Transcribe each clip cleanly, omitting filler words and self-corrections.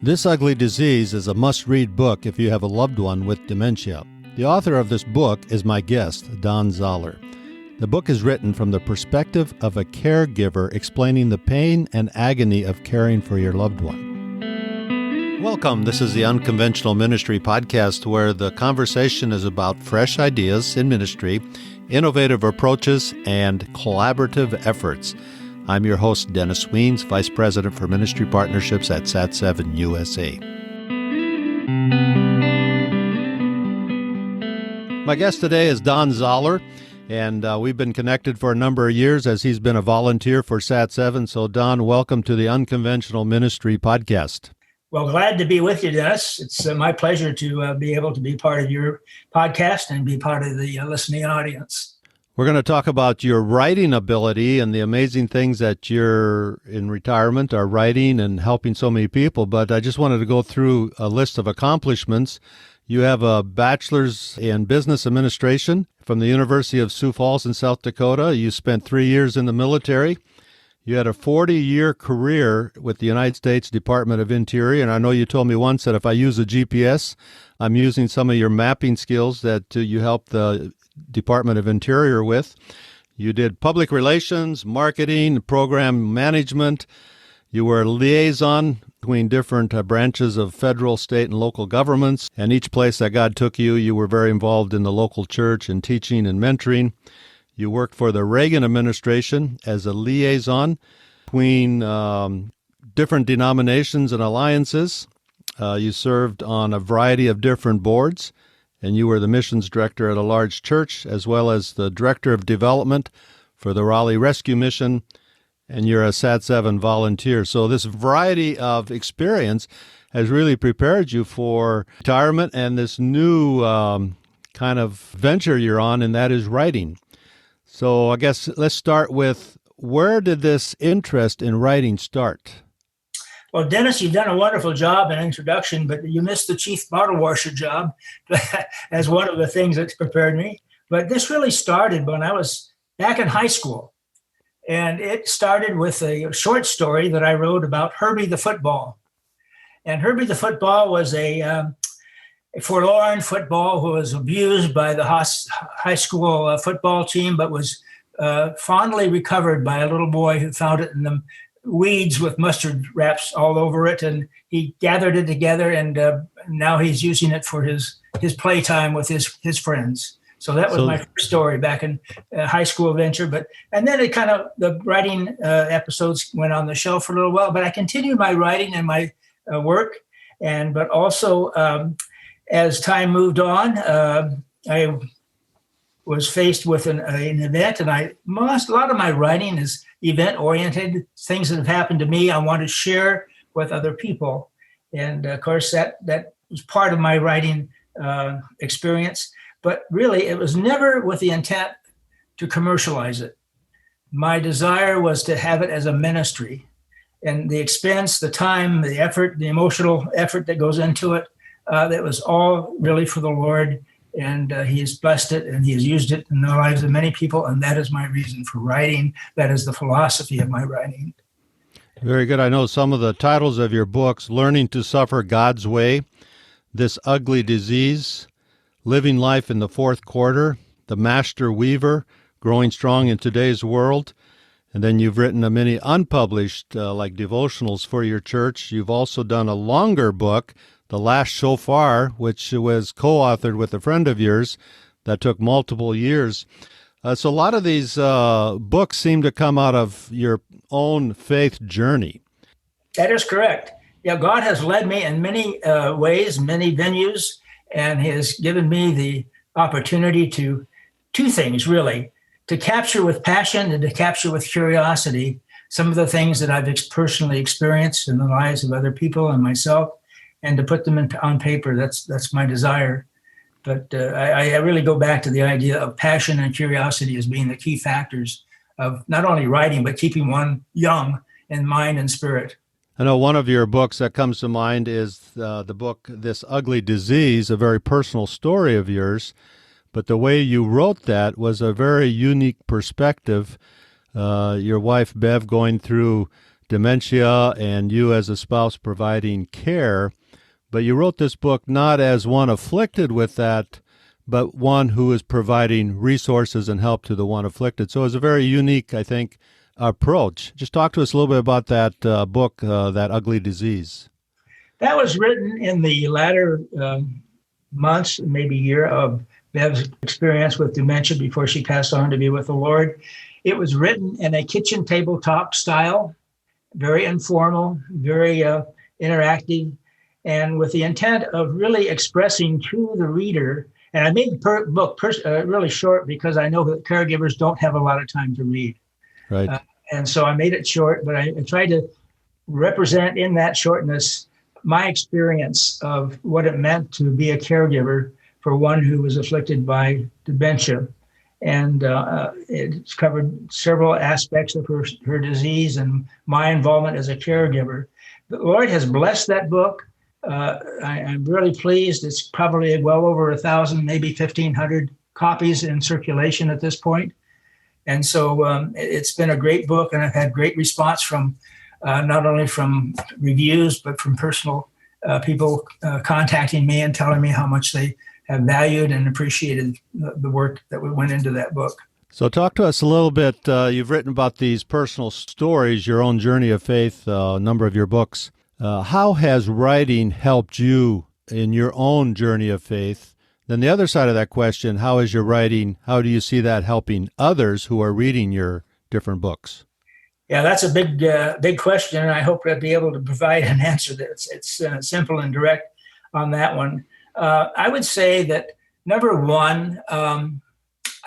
This Ugly Disease is a must-read book if you have a loved one with dementia. The author of this book is my guest, Don Zoller. The book is written from the perspective of a caregiver explaining the pain and agony of caring for your loved one. Welcome. This is the Unconventional Ministry podcast, where the conversation is about fresh ideas in ministry, innovative approaches, and collaborative efforts. I'm your host, Dennis Weens, Vice President for Ministry Partnerships at SAT7 USA. My guest today is Don Zoller, and we've been connected for a number of years as he's been a volunteer for SAT7. So, Don, welcome to the Unconventional Ministry podcast. Well, glad to be with you, Dennis. It's my pleasure to be able to be part of your podcast and be part of the listening audience. We're going to talk about your writing ability and the amazing things that you're in retirement are writing and helping so many people. But I just wanted to go through a list of accomplishments. You have a bachelor's in business administration from the University of Sioux Falls in South Dakota. You spent 3 years in the military. You had a 40-year career with the United States Department of Interior. And I know you told me once that if I use a GPS, I'm using some of your mapping skills that you helped the Department of Interior with. You did public relations, marketing, program management. You were a liaison between different branches of federal, state, and local governments. And each place that God took you, you were very involved in the local church and teaching and mentoring. You worked for the Reagan administration as a liaison between different denominations and alliances. You served on a variety of different boards, and you were the missions director at a large church, as well as the director of development for the Raleigh Rescue Mission, and you're a SAT7 volunteer. So this variety of experience has really prepared you for retirement and this new kind of venture you're on, and that is writing. So I guess let's start with, where did this interest in writing start? Well, Dennis, you've done a wonderful job in introduction, but you missed the chief bottle washer job as one of the things that's prepared me. But this really started when I was back in high school. And it started with a short story that I wrote about Herbie the football. And Herbie the football was a forlorn football who was abused by the high school football team, but was fondly recovered by a little boy who found it in the weeds with mustard wraps all over it, and he gathered it together, and now he's using it for his playtime with his friends. So that was my first story back in high school venture. And then it kind of, the writing episodes went on the shelf for a little while, but I continued my writing and my work, but also as time moved on, I was faced with an event, and a lot of my writing is event-oriented, things that have happened to me I want to share with other people. And of course, that was part of my writing experience. But really, it was never with the intent to commercialize it. My desire was to have it as a ministry. And the expense, the time, the effort, the emotional effort that goes into it, that was all really for the Lord. And he has blessed it, and he has used it in the lives of many people. And that is my reason for writing. That is the philosophy of my writing. Very good. I know some of the titles of your books: Learning to Suffer God's Way, This Ugly Disease, Living Life in the Fourth Quarter, The Master Weaver, Growing Strong in Today's World. And then you've written many unpublished like devotionals for your church. You've also done a longer book, The Last Shofar, which was co-authored with a friend of yours that took multiple years. So a lot of these books seem to come out of your own faith journey. That is correct. Yeah, God has led me in many ways, many venues, and he has given me the opportunity to two things, really: to capture with passion and to capture with curiosity some of the things that I've personally experienced in the lives of other people and myself, and to put them on paper. That's my desire. But I really go back to the idea of passion and curiosity as being the key factors of not only writing, but keeping one young in mind and spirit. I know one of your books that comes to mind is the book, This Ugly Disease, a very personal story of yours. But the way you wrote that was a very unique perspective. Your wife, Bev, going through dementia and you as a spouse providing care. But you wrote this book not as one afflicted with that, but one who is providing resources and help to the one afflicted. So it's a very unique, I think, approach. Just talk to us a little bit about that book, That Ugly Disease. That was written in the latter months, maybe year of Bev's experience with dementia before she passed on to be with the Lord. It was written in a kitchen tabletop style, very informal, very interactive, and with the intent of really expressing to the reader. And I made the book really short because I know that caregivers don't have a lot of time to read. Right. And so I made it short, but I tried to represent in that shortness my experience of what it meant to be a caregiver for one who was afflicted by dementia. And it's covered several aspects of her disease and my involvement as a caregiver. The Lord has blessed that book. I'm really pleased. It's probably well over 1,000, maybe 1,500 copies in circulation at this point. And so it's been a great book, and I've had great response from not only from reviews, but from personal people contacting me and telling me how much they have valued and appreciated the work that went into that book. So talk to us a little bit. You've written about these personal stories, your own journey of faith, a number of your books. How has writing helped you in your own journey of faith? Then the other side of that question, how is your writing, how do you see that helping others who are reading your different books? Yeah, that's a big question, and I hope I'll be able to provide an answer that's simple and direct on that one. I would say that, number one,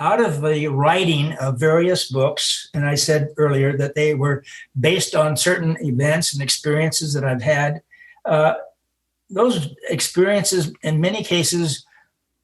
out of the writing of various books, and I said earlier that they were based on certain events and experiences that I've had, those experiences in many cases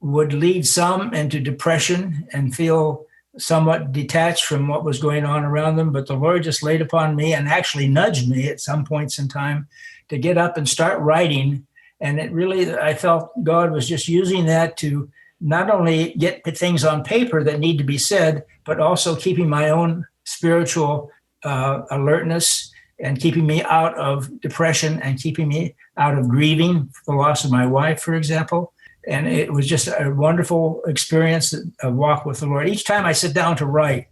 would lead some into depression and feel somewhat detached from what was going on around them. But the Lord just laid upon me and actually nudged me at some points in time to get up and start writing. And it really, I felt God was just using that to not only get things on paper that need to be said, but also keeping my own spiritual alertness and keeping me out of depression and keeping me out of grieving the loss of my wife, for example. And it was just a wonderful experience, a walk with the Lord. Each time I sit down to write,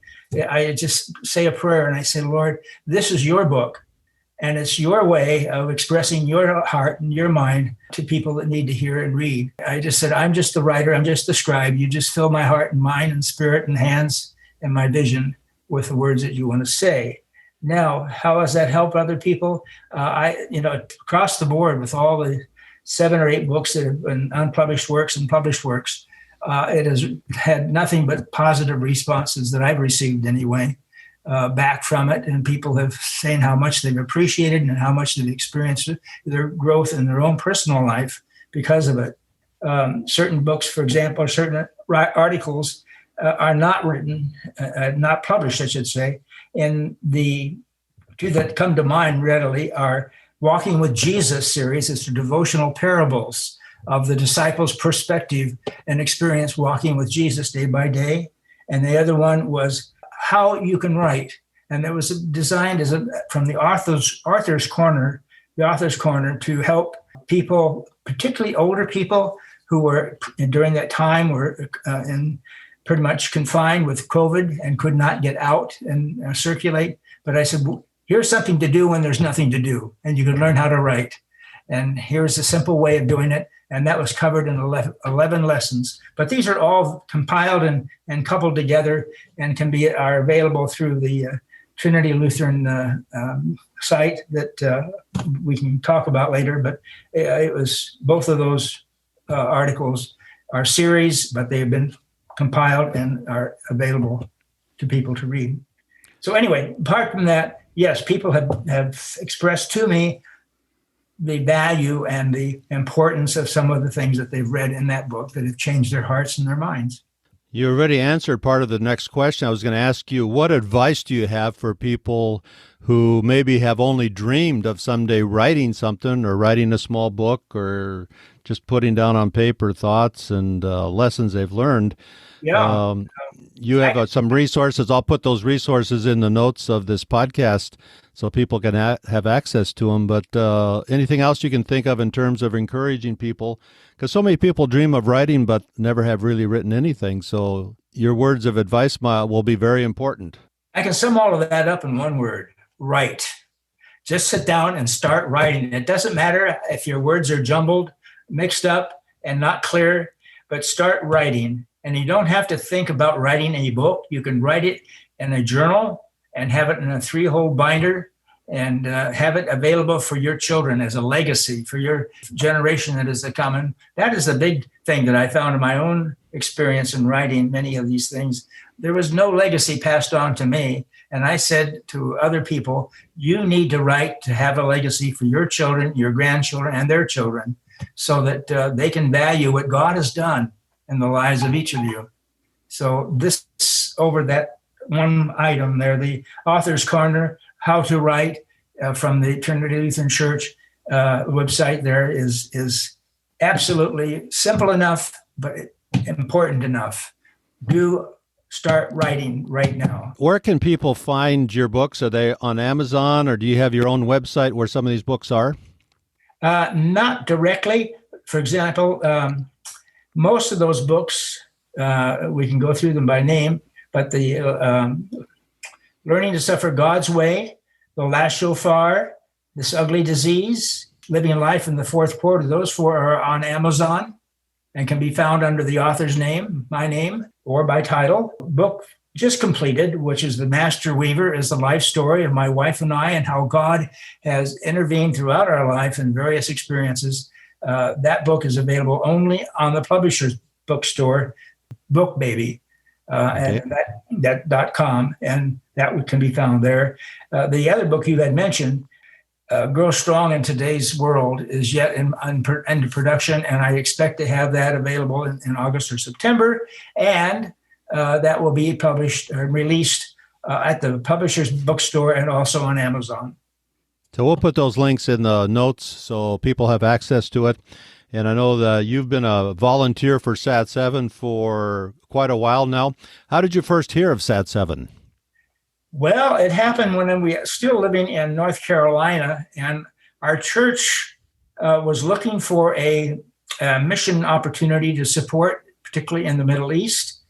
I just say a prayer and I say, Lord, this is your book. And it's your way of expressing your heart and your mind to people that need to hear and read. I just said, I'm just the writer. I'm just the scribe. You just fill my heart and mind and spirit and hands and my vision with the words that you want to say. Now, how has that helped other people? Across the board with all the 7 or 8 books that have been unpublished works and published works, it has had nothing but positive responses that I've received anyway. Back from it, and people have saying how much they've appreciated and how much they've experienced their growth in their own personal life because of it. Certain books, for example, or certain articles are not written, not published, I should say. And the two that come to mind readily are Walking with Jesus series. It's the devotional parables of the disciples' perspective and experience walking with Jesus day by day. And the other one was How You Can Write. And it was designed from the author's corner to help people, particularly older people who were during that time were pretty much confined with COVID and could not get out and circulate. But I said, well, here's something to do when there's nothing to do, and you can learn how to write. And here's a simple way of doing it. And that was covered in 11 lessons. But these are all compiled and coupled together and are available through the Trinity Lutheran site that we can talk about later. But it was both of those articles are series, but they have been compiled and are available to people to read. So anyway, apart from that, yes, people have expressed to me the value and the importance of some of the things that they've read in that book that have changed their hearts and their minds. You already answered part of the next question. I was going to ask you, what advice do you have for people who maybe have only dreamed of someday writing something or writing a small book or just putting down on paper thoughts and lessons they've learned? Yeah. you have some resources. I'll put those resources in the notes of this podcast so people can have access to them. But anything else you can think of in terms of encouraging people? Because so many people dream of writing but never have really written anything. So your words of advice will be very important. I can sum all of that up in one word: write. Just sit down and start writing. It doesn't matter if your words are jumbled, mixed up, and not clear, but start writing. And you don't have to think about writing a book. You can write it in a journal and have it in a 3-hole binder and have it available for your children as a legacy for your generation that is to come. And that is a big thing that I found in my own experience in writing many of these things. There was no legacy passed on to me. And I said to other people, you need to write to have a legacy for your children, your grandchildren, and their children, so that they can value what God has done in the lives of each of you. So this, over that one item there, the Author's Corner, how to write from the Trinity Lutheran Church website there is absolutely simple enough, but important enough. Do start writing right now. Where can people find your books? Are they on Amazon, or do you have your own website where some of these books are? Not directly. For example, most of those books, we can go through them by name, but the Learning to Suffer God's Way, The Last Shofar, This Ugly Disease, Living Life in the Fourth Quarter, those 4 are on Amazon and can be found under the author's name, my name, or by title. Book just completed, which is The Master Weaver, is the life story of my wife and I and how God has intervened throughout our life in various experiences. That book is available only on the publisher's bookstore, Book Baby, and that.com, and that can be found there. The other book you had mentioned, Grow Strong in Today's World, is yet into production, and I expect to have that available in August or September, and that will be published or released at the publisher's bookstore and also on Amazon. So we'll put those links in the notes so people have access to it. And I know that you've been a volunteer for SAT7 for quite a while now. How did you first hear of SAT7? Well, it happened when we were still living in North Carolina, and our church was looking for a mission opportunity to support, particularly in the Middle East.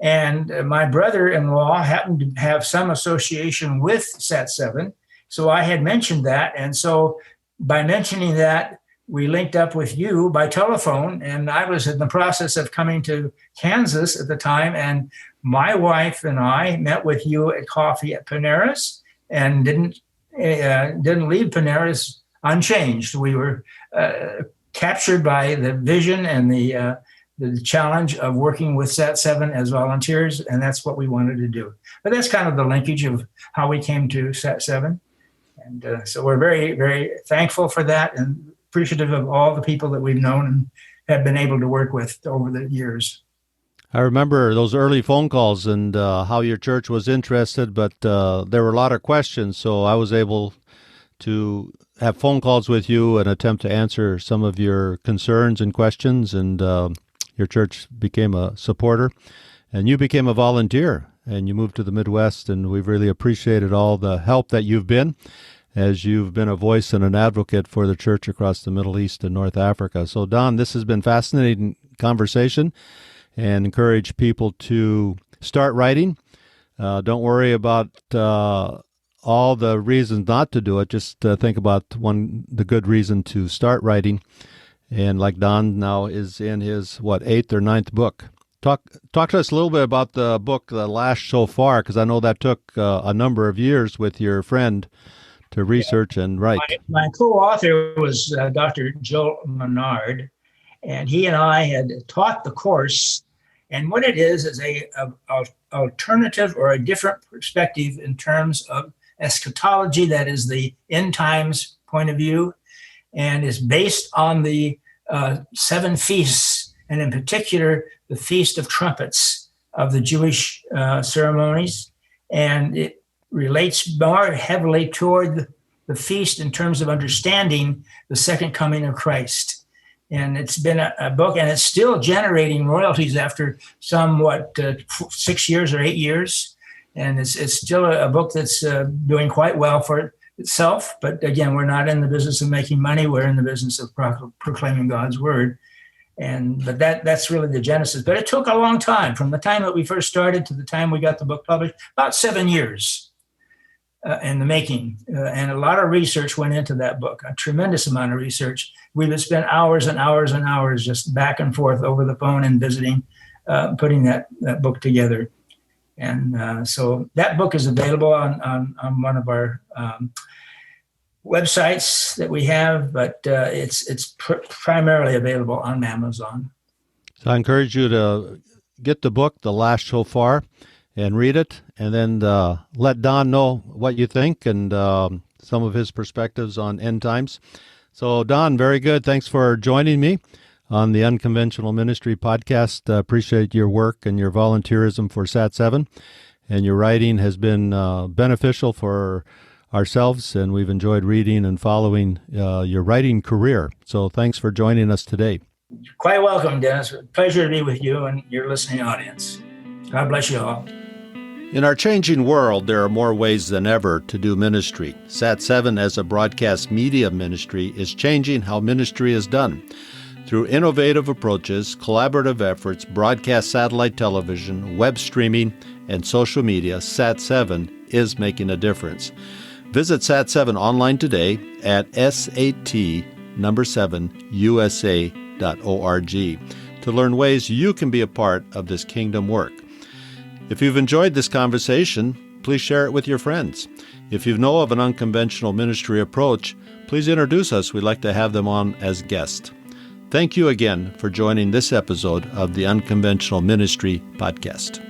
And my brother-in-law happened to have some association with SAT7. So I had mentioned that. And so by mentioning that, we linked up with you by telephone. And I was in the process of coming to Kansas at the time. And my wife and I met with you at coffee at Panera's and didn't leave Panera's unchanged. We were captured by the vision and the challenge of working with SAT7 as volunteers, and that's what we wanted to do. But that's kind of the linkage of how we came to SAT7. And so we're very, very thankful for that and appreciative of all the people that we've known and have been able to work with over the years. I remember those early phone calls and how your church was interested, but there were a lot of questions, so I was able to have phone calls with you and attempt to answer some of your concerns and questions, and your church became a supporter, and you became a volunteer, and you moved to the Midwest, and we've really appreciated all the help that you've been, as you've been a voice and an advocate for the church across the Middle East and North Africa. So, Don, this has been fascinating conversation, and encourage people to start writing. Don't worry about all the reasons not to do it. Just think about the good reason to start writing. And like Don now is in his, 8th or 9th book. Talk to us a little bit about the book, The Last Shofar, because I know that took a number of years with your friend to research and write. My co-author was Dr. Joel Menard, and he and I had taught the course. And what it is a alternative or a different perspective in terms of eschatology, that is the end times point of view, and is based on the 7 feasts, and in particular, the Feast of Trumpets of the Jewish ceremonies. And it relates more heavily toward the feast in terms of understanding the second coming of Christ. And it's been a book, and it's still generating royalties after 6 years or 8 years. And it's still a book that's doing quite well for itself. But again, we're not in the business of making money. We're in the business of proclaiming God's word. But that's really the genesis. But it took a long time, from the time that we first started to the time we got the book published, about 7 years in the making. And a lot of research went into that book, a tremendous amount of research. We would spend hours and hours and hours just back and forth over the phone and visiting, putting that book together. And so that book is available on one of our websites that we have, but it's primarily available on Amazon. So I encourage you to get the book, The Last Shofar, and read it, and then let Don know what you think and some of his perspectives on end times. So Don, very good. Thanks for joining me on the Unconventional Ministry podcast. Appreciate your work and your volunteerism for SAT7, and your writing has been beneficial for ourselves, and we've enjoyed reading and following your writing career. So thanks for joining us today. Quite welcome, Dennis. Pleasure to be with you and your listening audience. God bless you all. In our changing world, there are more ways than ever to do ministry. SAT7 as a broadcast media ministry is changing how ministry is done. Through innovative approaches, collaborative efforts, broadcast satellite television, web streaming, and social media, SAT7 is making a difference. Visit SAT7 online today at sat7usa.org to learn ways you can be a part of this kingdom work. If you've enjoyed this conversation, please share it with your friends. If you know of an unconventional ministry approach, please introduce us. We'd like to have them on as guests. Thank you again for joining this episode of the Unconventional Ministry Podcast.